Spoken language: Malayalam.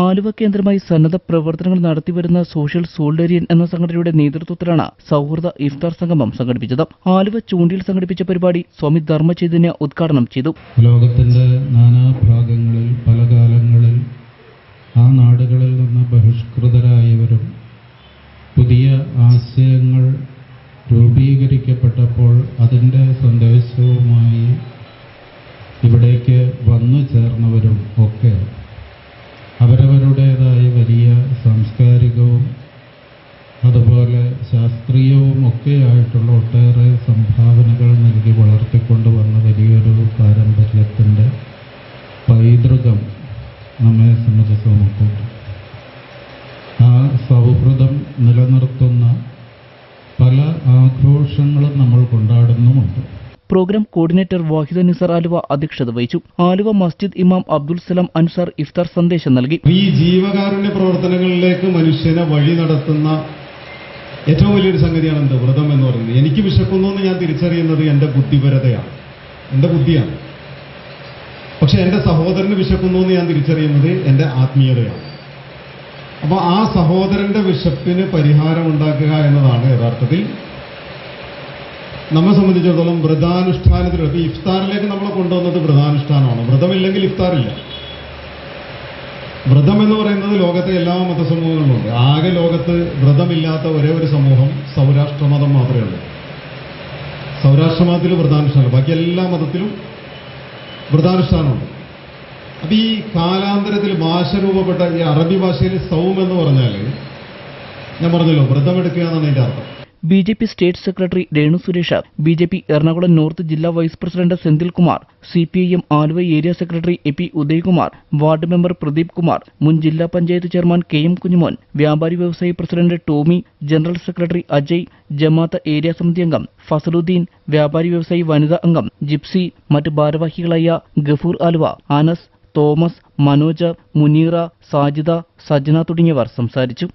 ആലുവ കേന്ദ്രമായി സന്നദ്ധ പ്രവർത്തനങ്ങൾ നടത്തിവരുന്ന സോഷ്യൽ സോളിഡേറിയൻ എന്ന സംഘടനയുടെ നേതൃത്വത്തിലാണ് സൗഹൃദ ഇഫ്താർ സംഗമം സംഘടിപ്പിച്ചത്. ആലുവ ചൂണ്ടിയിൽ സംഘടിപ്പിച്ച പരിപാടി സ്വാമി ധർമ്മചൈതന്യ ഉദ്ഘാടനം ചെയ്തു. ലോകത്തിന്റെ നാനാഭാഗങ്ങളിൽ പല കാലങ്ങളിൽ ആ നാടുകളിൽ നിന്ന് ബഹിഷ്കൃതരായവരും പുതിയ ആശയങ്ങൾ രൂപീകരിക്കപ്പെട്ടപ്പോൾ അതിൻ്റെ സന്ദേശവുമായി ഇവിടേക്ക് വന്നു ചേർന്നവരും ഒക്കെ അവരവരുടേതായ വലിയ സാംസ്കാരികവും അതുപോലെ ശാസ്ത്രീയവും ഒക്കെയായിട്ടുള്ള ഒട്ടേറെ സംഭാവനകൾ നൽകി വളർത്തിക്കൊണ്ടുവന്ന വലിയൊരു പാരമ്പര്യത്തിൻ്റെ പൈതൃകം നമ്മെ സംബന്ധിച്ച് നമുക്കുണ്ട്. ആ സൗഹൃദം നിലനിർത്തുന്ന പല ആഘോഷങ്ങളും നമ്മൾ കൊണ്ടാടുന്നുമുണ്ട്. പ്രോഗ്രാം കോർഡിനേറ്റർ വാഹിദ നിസാർ ആലുവ അധ്യക്ഷത വഹിച്ചു. ആലുവ മസ്ജിദ് ഇമാം അബ്ദുൽ സലാം അൻസാർ ഇഫ്താർ സന്ദേശം നൽകി. ഈ ജീവകാരുണ്യ പ്രവർത്തനങ്ങളിലേക്ക് മനുഷ്യനെ വഴി നടത്തുന്ന ഏറ്റവും വലിയൊരു സംഗതിയാണ് എന്ത് വ്രതം എന്ന് പറയുന്നത്. എനിക്ക് വിശക്കുന്നു എന്ന് ഞാൻ തിരിച്ചറിയുന്നത് എൻ്റെ ബുദ്ധിപരതയാണ്, എൻ്റെ ബുദ്ധിയാണ്. പക്ഷെ എൻ്റെ സഹോദരന് വിശക്കുന്നു എന്ന് ഞാൻ തിരിച്ചറിയുന്നത് എൻ്റെ ആത്മീയതയാണ്. അപ്പോൾ ആ സഹോദരന്റെ വിശപ്പിന് പരിഹാരം ഉണ്ടാക്കുക എന്നതാണ് യഥാർത്ഥത്തിൽ നമ്മെ സംബന്ധിച്ചിടത്തോളം വ്രതാനുഷ്ഠാനത്തിലുള്ള ഇഫ്താറിലേക്ക് നമ്മളെ കൊണ്ടുവന്നത് വ്രതാനുഷ്ഠാനമാണ്. വ്രതമില്ലെങ്കിൽ ഇഫ്താറില്ല. വ്രതം എന്ന് പറയുന്നത് ലോകത്തെ എല്ലാ മതസമൂഹങ്ങളിലുണ്ട്. ആകെ ലോകത്ത് വ്രതമില്ലാത്ത ഒരേ ഒരു സമൂഹം സൗരാഷ്ട്ര മതം മാത്രമേ ഉള്ളൂ. സൗരാഷ്ട്ര മതത്തിൽ വ്രതാനുഷ്ഠാനം, ബാക്കി എല്ലാ മതത്തിലും വ്രതാനുഷ്ഠാനമുണ്ട്. അപ്പം ഈ കാലാന്തരത്തിൽ ഭാഷ രൂപപ്പെട്ട ഈ അറബി ഭാഷയിൽ സൗം എന്ന് പറഞ്ഞാൽ ഞാൻ പറഞ്ഞല്ലോ വ്രതമെടുക്കുക എന്നാണ് അതിൻ്റെ അർത്ഥം. BJP state secretary Renu Suresh, BJP Ernakulam north ജില്ലാ vice president Senthil Kumar, CPIM Aluva area secretary AP Udayakumar, ward member Pradeep Kumar, മുൻ ജില്ലാ പഞ്ചായത്ത് ചെയർമാൻ KM കുഞ്ഞുമോൻ, വ്യാപാരി വ്യവസായി president Tomy, general secretary Ajay, ജമാഅത്ത് ഏരിയ സമിതി അംഗം ഫസലുദ്ദീൻ, വ്യാപാരി വ്യവസായി വനിതാ അംഗം ജിപ്സി, മറ്റ് ഭാരവാഹികളായ ഗഫൂർ ആലുവ, അനസ്, തോമസ്, മനോജ്, മുനീറ, സാജിദ, സജ്ന തുടങ്ങിയവർ സംസാരിച്ചു.